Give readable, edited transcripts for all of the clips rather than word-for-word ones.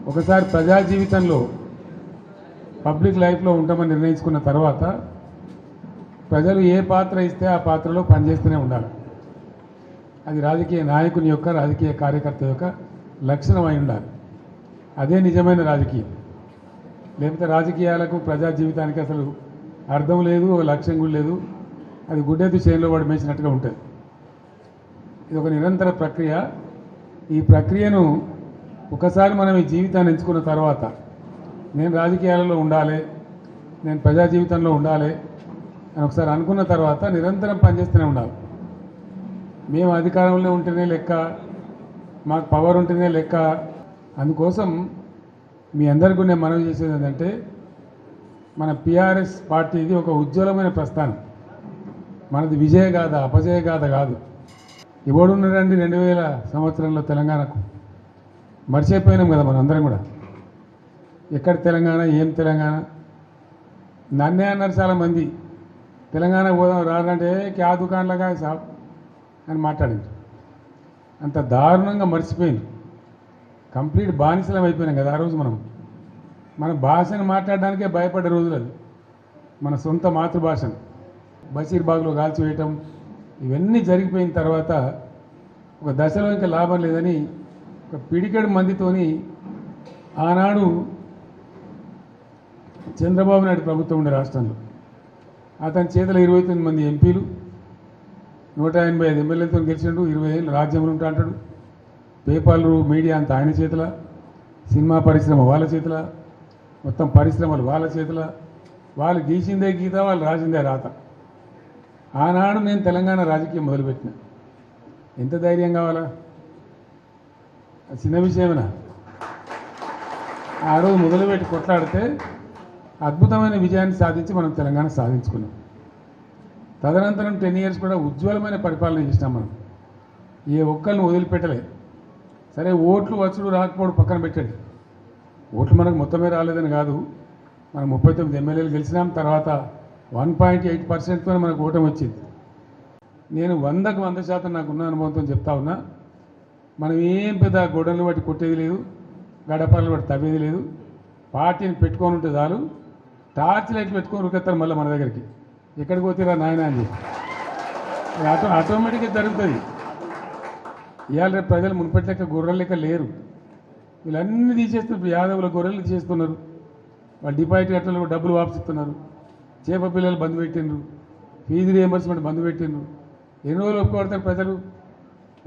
ఒకసారి ప్రజా జీవితంలో పబ్లిక్ లైఫ్లో ఉంటామని నిర్ణయించుకున్న తర్వాత ప్రజలు ఏ పాత్ర ఇస్తే ఆ పాత్రలో పనిచేస్తూనే ఉండాలి. అది రాజకీయ నాయకుని యొక్క రాజకీయ కార్యకర్త యొక్క లక్షణం అయి ఉండాలి. అదే నిజమైన రాజకీయం. లేకపోతే రాజకీయాలకు ప్రజా జీవితానికి అసలు అర్థం లేదు, లక్ష్యం కూడా లేదు. అది గుడ్డెద్దు చేనులో పడి మేసినట్టుగా ఉంటుంది. ఇది ఒక నిరంతర ప్రక్రియ. ఈ ప్రక్రియను ఒకసారి మనం ఈ జీవితాన్ని ఎంచుకున్న తర్వాత నేను రాజకీయాలలో ఉండాలి, నేను ప్రజా జీవితంలో ఉండాలి అని ఒకసారి అనుకున్న తర్వాత నిరంతరం పనిచేస్తూనే ఉండాలి. మేము అధికారంలో ఉంటేనే లెక్క, మాకు పవర్ ఉంటేనే లెక్క. అందుకోసం మీ అందరికీ నేను మనవి చేసేది ఏంటంటే మన పిఆర్ఎస్ పార్టీది ఒక ఉజ్వలమైన ప్రస్థానం. మనది విజయగాథ, అపజయగాథ కాదు. ఇవ్వడున్నారండి 2000 సంవత్సరంలో తెలంగాణకు మర్చిపోయినాం కదా మనం అందరం కూడా. ఎక్కడ తెలంగాణ, ఏం తెలంగాణ? నన్నే అన్నారు చాలామంది, తెలంగాణ పోదాం రారంటే క్యా దుకాణంలాగా సాబ్ అని మాట్లాడింది. అంత దారుణంగా మర్చిపోయింది. కంప్లీట్ బానిసలం అయిపోయినాం కదా ఆ రోజు. మన భాషను మాట్లాడడానికే భయపడే రోజులు అది. మన సొంత మాతృభాషను బషీర్బాగ్లో కాల్చివేయటం ఇవన్నీ జరిగిపోయిన తర్వాత ఒక దశలో ఇంకా లాభం లేదని ఒక పిడికెడు మందితోని ఆనాడు చంద్రబాబు నాయుడు ప్రభుత్వం ఉండే రాష్ట్రంలో అతని చేతిలో 29 మంది ఎంపీలు, 185 ఎమ్మెల్యేలతో గెలిచిండు. 20 ఏళ్ళు రాజ్యంలో ఉంటా అంటాడు. పేపర్లు, మీడియా అంతా ఆయన చేతుల, సినిమా పరిశ్రమ వాళ్ళ చేతుల, మొత్తం పరిశ్రమలు వాళ్ళ చేతుల. వాళ్ళు గీసిందే గీత, వాళ్ళు రాసిందే రాత. ఆనాడు నేను తెలంగాణ రాజకీయం మొదలుపెట్టిన. ఎంత ధైర్యం కావాలా? చిన్న విషయమేనా? ఆ రోజు మొదలుపెట్టి కొట్లాడితే అద్భుతమైన విజయాన్ని సాధించి మనం తెలంగాణ సాధించుకున్నాం. తదనంతరం 10 years కూడా ఉజ్వలమైన పరిపాలన చేసినాం మనం. ఏ ఒక్కరిని వదిలిపెట్టలే. సరే, ఓట్లు వచ్చుడు రాకపోవడం పక్కన పెట్టండి. ఓట్లు మనకు మొత్తమే రాలేదని కాదు. మనం 39 ఎమ్మెల్యేలు గెలిచినాం. తర్వాత 1.8%తో మనకు ఓటమి వచ్చింది. నేను 100కు 100% నాకున్న అనుభవంతో చెప్తా ఉన్నా. మనం ఏం పెద్ద గొడవలు బట్టి కొట్టేది లేదు, గడపలు బట్టి తవ్వేది లేదు. పార్టీని పెట్టుకొని ఉంటే చాలు, టార్చ్ లైట్ పెట్టుకొని ఉరికెత్తారు మళ్ళీ మన దగ్గరికి. ఎక్కడికి పోతారా నాయన అని చెప్పి. ఆటోమేటిక్గా జరుగుతుంది. ఇవాళ రేపు ప్రజలు మునుపటి లెక్క గొర్రెల లెక్క లేరు. వీళ్ళన్నీ తీసేస్తున్నారు. ఇప్పుడు యాదవుల గొర్రెలు తీసేస్తున్నారు. వాళ్ళు డిపాజిట్ కట్టలు డబ్బులు వాపసిస్తున్నారు. చేప పిల్లలు బంద్ పెట్టిండ్రు. ఫీజు రియంబర్స్మెంట్ బంద్ పెట్టిండ్రు. ఎన్ని రోజులు ఒప్పుకోబడతారు ప్రజలు?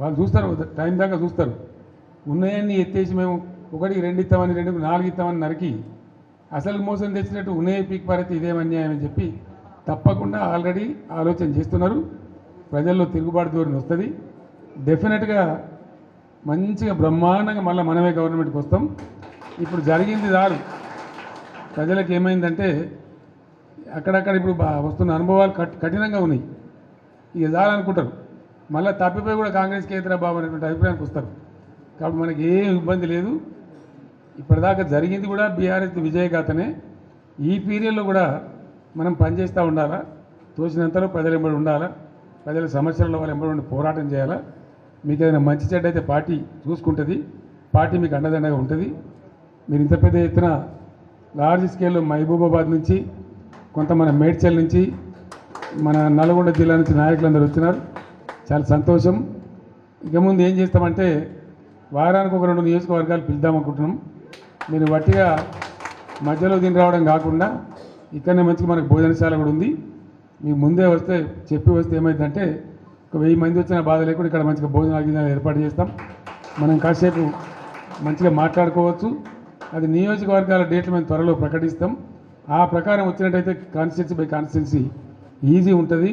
వాళ్ళు చూస్తారు, టైం దాకా చూస్తారు. ఉన్నాయన్నీ ఎత్తేసి మేము 1కి 2 ఇస్తామని, 2కి 4 ఇస్తామని నరికి అసలు మోసం తెచ్చినట్టు ఉన్నాయే పీక్ పారైతే ఇదేం అన్యాయం అని చెప్పి తప్పకుండా ఆల్రెడీ ఆలోచన చేస్తున్నారు. ప్రజల్లో తిరుగుబాటు ధోరణి వస్తుంది. డెఫినెట్గా మంచిగా బ్రహ్మాండంగా మళ్ళీ మనమే గవర్నమెంట్కి వస్తాం. ఇప్పుడు జరిగింది చాలు. ప్రజలకు ఏమైందంటే అక్కడక్కడ ఇప్పుడు వస్తున్న అనుభవాలు కఠినంగా ఉన్నాయి. ఇక చాలనుకుంటారు. మళ్ళీ తప్పిపోయి కూడా కాంగ్రెస్ కేంద్ర బాబు అనేటువంటి అభిప్రాయానికి వస్తారు. కాబట్టి మనకి ఏం ఇబ్బంది లేదు. ఇప్పటిదాకా జరిగింది కూడా బీఆర్ఎస్ విజయగాథనే. ఈ పీరియడ్లో కూడా మనం పనిచేస్తూ ఉండాలా. తోచినంతలో ప్రజలు ఎంబడి ఉండాలా. ప్రజల సమస్యలలో వాళ్ళు ఎంబడి ఉండి పోరాటం చేయాలా. మీకు ఏదైనా మంచి చెడ్డ అయితే పార్టీ చూసుకుంటుంది. పార్టీ మీకు అండదండగా ఉంటుంది. మీరు ఇంత పెద్ద ఎత్తున లార్జ్ స్కేల్లో మహబూబాబాద్ నుంచి, కొంత మన మేడ్చల్ నుంచి, మన నల్గొండ జిల్లా నుంచి నాయకులందరూ వచ్చినారు. చాలా సంతోషం. ఇక ముందు ఏం చేస్తామంటే వారానికి ఒక 2 నియోజకవర్గాలు పిలుద్దామనుకుంటున్నాం. మీరు వట్టిగా మధ్యలో దీని రావడం కాకుండా ఇక్కడనే మంచిగా మనకు భోజనశాల కూడా ఉంది. మీకు ముందే వస్తే చెప్పి వస్తే ఏమైందంటే ఒక 1000 మంది వచ్చిన బాధ లేకుండా ఇక్కడ మంచిగా భోజనాలు ఏర్పాటు చేస్తాం. మనం కాసేపు మంచిగా మాట్లాడుకోవచ్చు. అది నియోజకవర్గాల డేట్లు మేము త్వరలో ప్రకటిస్తాం. ఆ ప్రకారం వచ్చినట్టయితే కాన్స్టిట్యున్సీ బై కాన్స్టిట్యున్సీ ఈజీ ఉంటుంది.